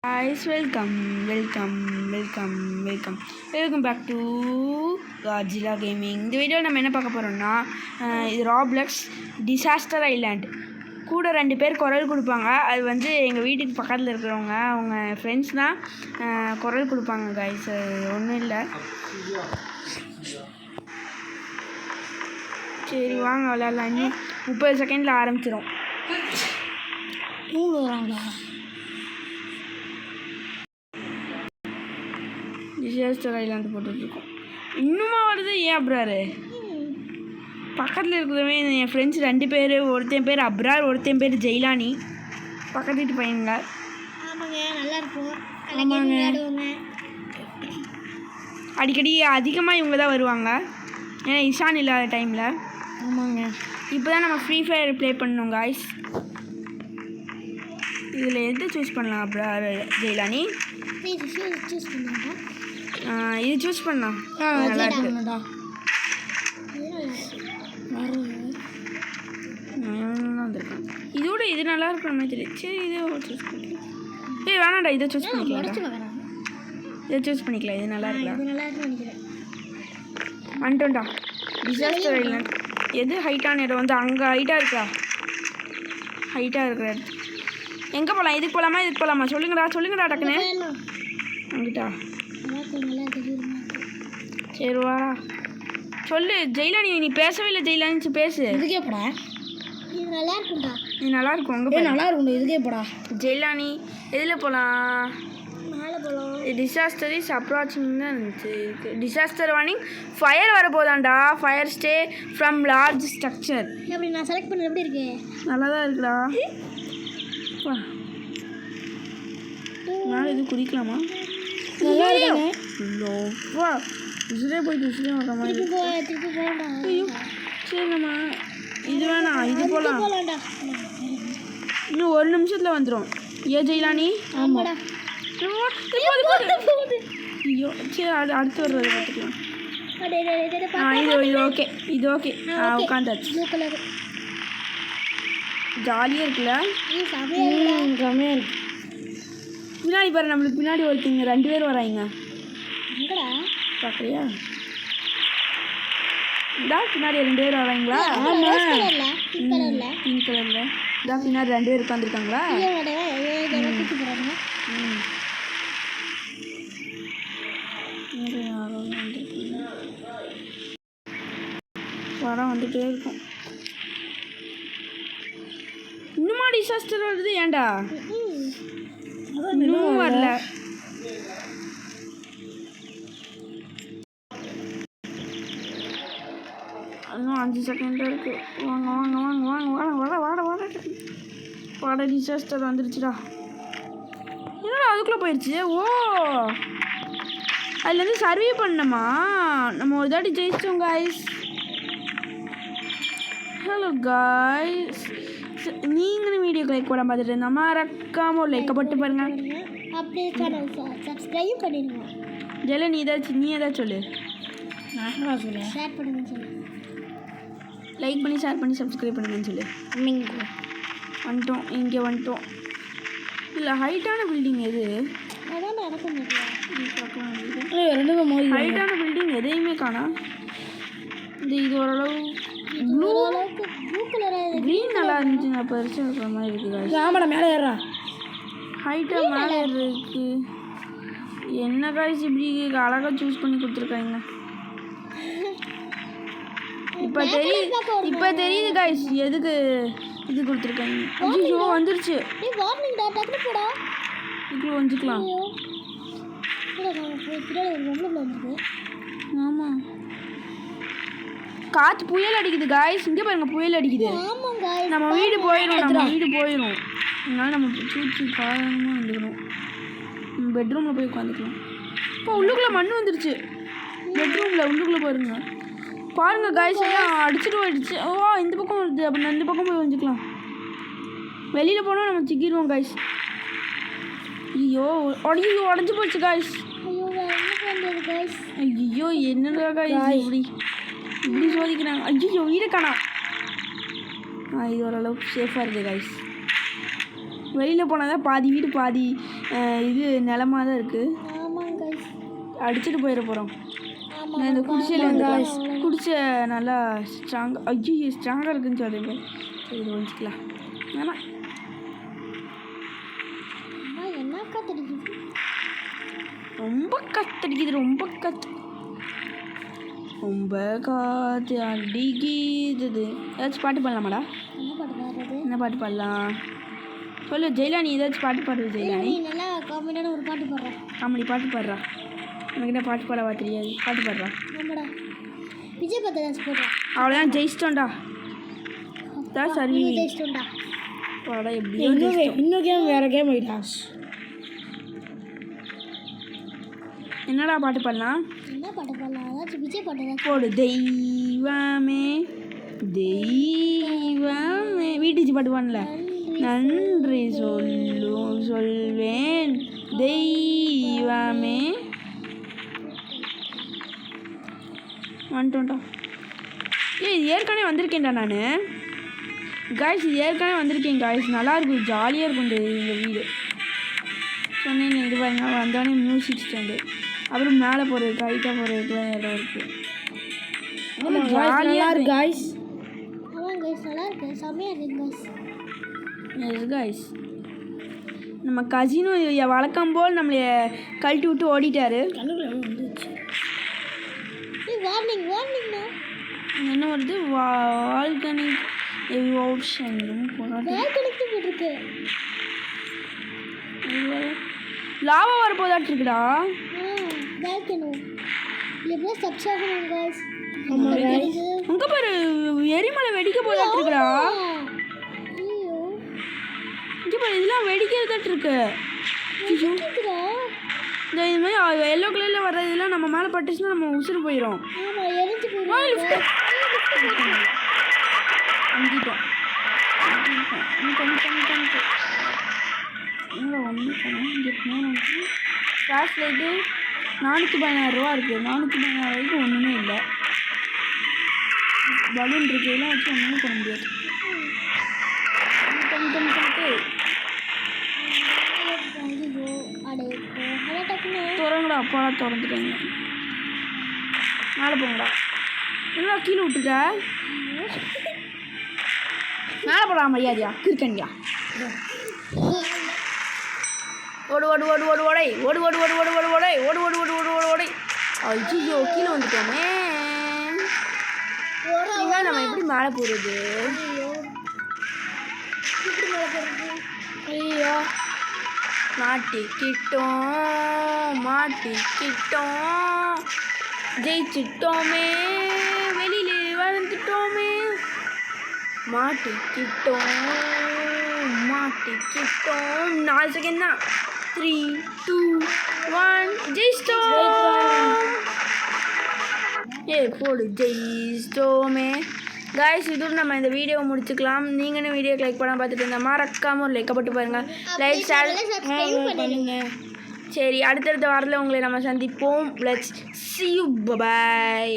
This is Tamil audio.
guys, welcome back to Godzilla Gaming. இந்த வீடியோவில் நம்ம என்ன பார்க்க போகிறோம்னா இது ராப்ளக்ஸ் டிசாஸ்டர் ஐலாண்ட் கூட 2 பேர் குரல் கொடுப்பாங்க. அது வந்து எங்கள் வீட்டுக்கு பக்கத்தில் இருக்கிறவங்க அவங்க ஃப்ரெண்ட்ஸ் தான் குரல் கொடுப்பாங்க கைஸ். ஒன்றும் இல்லை, சரி வாங்க விளையாடலாம். இன்னும் 30 செகண்டில் ஆரம்பிச்சிடும். டிசாஸ்டர் ஐலாண்டு போட்டுட்ருக்கோம். இன்னுமா வருது? ஏன் அப்ராரு? பக்கத்தில் இருக்கிறவங்க என் ஃப்ரெண்ட்ஸ் 2 பேர். ஒருத்தன் பேர் அப்ரார், ஒருத்தன் பேர் ஜெயிலானி. பக்கத்து வீட்டு பையனுங்க. ஆமாங்க, அடிக்கடி அதிகமாக இவங்க தான் வருவாங்க, ஏன்னா இஷான் இல்லாத டைமில். ஆமாங்க, இப்போ தான் நம்ம ஃப்ரீ ஃபயர் ப்ளே பண்ணோம் காய்ஸ். இதில் எது சூஸ் பண்ணலாம் அப்ரார் ஜெயிலானி? இது சூஸ் பண்ணலாம். நல்லா இருக்கு. வந்துருக்கேன். இதோட இது நல்லா இருக்கும் தெரியும். சரி இது சூஸ் பண்ணிக்கலாம். வேணாண்டா, இதை சூஸ் பண்ணிக்கலாம். இதை சூஸ் பண்ணிக்கலாம். இது நல்லா இருக்குல்ல. வந்துட்டோம்டா டிசாஸ்டர் ஐலாண்ட். எது ஹைட்டான இடம்? வந்து அங்கே ஹைட்டாக இருக்கா? ஹைட்டாக இருக்கிற இடத்து எங்கே போகலாம்? இதுக்கு போகலாமா இதுக்கு போகலாமா? சொல்லுங்கடா டக்குன்னு. அங்கிட்டா? சரி வாடா, சொல்லு ஜெயிலானி. நீ பேசவே இல்லை ஜெயிலானி, பேசு. இதுக்கே போடா, இது நல்லா இருக்கும்டா. இது நல்லா இருக்கும். அங்கே நல்லா இருக்கும். இதுக்கே போடா ஜெயிலானி. எதில் போகலாம்? மேலே போகலாம். டிசாஸ்டர் இஸ் அப்ரோச்சிங் தான் இருந்துச்சு. டிசாஸ்டர் வார்னிங், ஃபயர் வரப்போதாண்டா. Fire stay from large structure. எப்படி நான் செலக்ட் பண்ண எப்படி இருக்கு? நல்லா தான் இருக்குடா. மேலே இது குதிக்கலாமா? நல்லா இருக்குங்க. லோவா உசுரே போயிட்டு உசுரே வர மாதிரி. ஐயோ சரி, நம்ம இது வேணாம், இது போகலாம். இன்னும் 1 நிமிஷத்தில் வந்துடும். ஜெயிலானி. ஆமாம். ஐயோ சரி, அடுத்து வர்றது பார்த்துக்கலாம். இது ஓகே, இது ஓகே. உட்காந்தாச்சு. ஜாலியாக இருக்குல்ல? செம்மையாக இருக்கு. பின்னாடி பாரு, நம்மளுக்கு பின்னாடி ஒருத்தங்க 2 பேர் வராங்க. பார்க்குறியா? இதா பின்னாடி 2 பேர் வராங்களா? பிங்க் கலரில் இதா பின்னாடி 2 பேர் உட்காந்துருக்காங்களா? வரம் வந்துட்டே இருக்கும். இன்னுமா டிசாஸ்டர் வருது? ஏன்டா இன்னும் வரல? இன்னும் 5 செகண்ட் இருக்கு. வாங்க வாங்க வாங்க வாங்க வாட வாட வாட வாட டிசாஸ்டர் வந்துருச்சுடா. என்னடா அதுக்குள்ளே போயிடுச்சு? ஓ, அதுலேருந்து சர்வே பண்ணமா? நம்ம ஒரு தாட்டி ஜெயிச்சிட்டோம் காய்ஸ். ஹலோ காய்ஸ், நீங்களும் வீடியோக்கு லைக் போட பார்த்துட்டு இருந்தா மறக்காம ஒரு லைக்கை போட்டு பாருங்க. அப்படியே சேனல் சப்ஸ்கிரைப் பண்ணிடுங்க. ஜெல நீ ஏதாச்சும் சொல்லு. நான் சொல்லுவேன். ஷேர் பண்ணுங்கன்னு சொல்லு. லைக் பண்ணி ஷேர் பண்ணி சப்ஸ்கிரைப் பண்ணுங்கன்னு சொல்லு. வந்துட்டோம், இங்கே வந்துட்டோம். இல்லை ஹைட்டான பில்டிங் எது? ஹைட்டான பில்டிங் எதையுமே காணா. இது ஓரளவு ப்ளூ கலர், க்ரீன் நல்லா இருந்துச்சுங்க. பரிசு இருக்கிற மாதிரி இருக்குது. ஆமாடா, மேலே ஏறா. ஹைட்டாக மேலே ஏறுறதுக்கு என்ன காய்ச்சி இப்படி அழகாக சூஸ் பண்ணி கொடுத்துருக்காங்க. இப்போ தெரியுது காய்ஸ் எதுக்கு இது கொடுத்துருக்காங்க. ஐயோ வந்துருச்சு. இப்போ வந்துக்கலாம். ஆமாம், காற்று புயல் அடிக்குது காய்ஸ். இங்கே பாருங்க, புயல் அடிக்குது. நம்ம வீடு போயிடும். அதனால நம்ம சூச்சு காரணமாக வந்துக்கணும். பெட்ரூமில் போய் உட்காந்துக்கலாம். இப்போ உள்ளுக்குள்ளே மண் வந்துருச்சு. பெட்ரூமில் உள்ளுக்குள்ளே பாருங்க காய்ஸ், எல்லாம் அடிச்சுட்டு போயிடுச்சு. ஓ, இந்த பக்கம் வருது. அப்படின்னா இந்த பக்கம் போய் வந்துக்கலாம். வெளியில் போனால் நம்ம சிக்கிடுவோம் காய்ஸ். ஐயோ உடஞ்சி போச்சு காய்ஸ். ஐயோ என்னடா காய்ஸ் இப்படி சோதிக்கிறாங்க. ஐயோ வீடு காணா. இது ஓரளவுக்கு சேஃபாக இருக்குது காய்ஸ். வெளியில் போனால் தான் பாதி வீடு பாதி இது நிலமாக தான் இருக்குது. அடிச்சுட்டு போயிட போகிறோம். நான் இந்த குடிசையில் வந்து குடிச்ச நல்லா ஸ்ட்ராங்காக ஐயோ ஸ்ட்ராங்காக இருக்குன்னு சொல்லுங்க. சரி இது ஒழிச்சிக்கலாம். ஆமாம் என்ன காத்தடிக்குது, ரொம்ப காத்தடிக்குது, ரொம்ப காற்று அடிக்குது. ஏதாச்சும் பாட்டு பாடலாமாடா? என்ன பாட்டு பாடலாம் சொல்லு ஜெயிலானி. ஏதாச்சும் பாட்டு பாடுறது ஜெயிலானி. நல்லா காமெடியான ஒரு பாட்டு பாடுறேன். காமெடி பாட்டு பாடுறா. எனக்கு என்ன பாட்டு பாடவா தெரியாது. பாட்டு பாடுறா. ஆமாடா விஜய் பாட்டு ஏதாச்சும் போடுறா. அவ்வளோதான் ஜெயிச்சிட்டோண்டா. தான் சரி ஜெயிச்சிட்டோண்டா. பாடா எப்படியோ இன்னும் கேம் வேறு கேம் ஆயிட்டாஸ். என்னடா பாட்டு பாடலாம்? என்ன பாட்டு பாடலாம்? ஏதாச்சும் விஜய் பாட்டு ஏதாச்சும் போடு. தெய்வமே தெய்வமே வீட்டுச்சு பாட்டு பாடல. நன்றி சொல்வேன் தெய்வமே. வந்துட்டோம்டா. இது ஏற்கனவே வந்திருக்கேன்டா நான். காய்ஸ் இது ஏற்கனவே வந்திருக்கேன் காய்ஸ். நல்லாயிருக்கும், ஜாலியாக இருக்கும் இந்த வீடு. சொன்னேன் இது பாருங்க. வந்தோடனே மியூசிக் ஸ்டாண்டு, அப்புறம் மேலே போகிறது கைட்டாக போகிறதுக்குலாம் இடம் இருக்குது. ஜாலியாக இருக்கு காய்ஸ். ஆமாம் காய்ஸ் நல்லா இருக்கு, செம்மையாக இருக்கு காய்ஸ். எஸ் காய்ஸ், நம்ம கசினும் வழக்கம் போல் நம்மளை கழட்டி விட்டு ஓடிட்டாரு. வார்னிங் வார்னிங்ண்ணா. என்ன வருது? வால்கனிக் எவோஷன் போட்டிருக்கு. லாவா வரப்போதாட்டு இருக்குடா. அங்க பாரு எரிமலை வெடிக்க போதாட்டு இருக்குடா. இங்கே பாரு இதெல்லாம் வெடிக்கிறதாட்டு இருக்கு. இந்த இது மாதிரி எல்லோ கலரில் வர்ற இதெல்லாம் நம்ம மேலே பட்டுச்சுன்னா நம்ம உசுறு போயிடும். அங்கிட்டோம் ஃப்ளாஷ் லைட்டு 416 இருக்குது. 416 ஒன்றுமே இல்லை. பலூன் இருக்குது, இதெல்லாம் வச்சு ஒன்றுமே பண்ண முடியாது. திறங்கடா, அப்பாடா திறந்துட்டேங்க. மேலே போங்கடா. என்னடா கீழே விட்டுட்ட? மேலே போடா மரியாதையா இருக்கண்டியா. ஓடு ஓடு ஓடு ஓடு ஓடை ஓடு ஓடு ஓடு ஓடு ஓடு ஓடை ஓடு ஓடு ஓடு ஓடு ஓடு ஓடை. ஐயோ கீழே வந்துட்டோமே. நம்ம எப்படி மேலே போகிறது? ஐயோ மாட்டிக்கிட்டோம் ஜெயிச்சிட்டோமே, வெளியிலே வந்துட்டோமே. மாட்டிக்கிட்டோம் 4 செகண்ட் தான். 3 2 1 ஜெயிச்சிட்டோம். போடு ஜெயிச்சிட்டோமே. காய்ஸ் இதோட நம்ம இந்த வீடியோவை முடிச்சுக்கலாம். நீங்களும் வீடியோக்கு லைக் பண்ண பார்த்துட்டு இருந்தால் மறக்காமல் ஒரு லைக்கை போட்டு பாருங்கள். லைக் பண்ணுங்க. சரி அடுத்தடுத்த வாரத்தில் உங்களை நம்ம சந்திப்போம். Let's see you. Bye.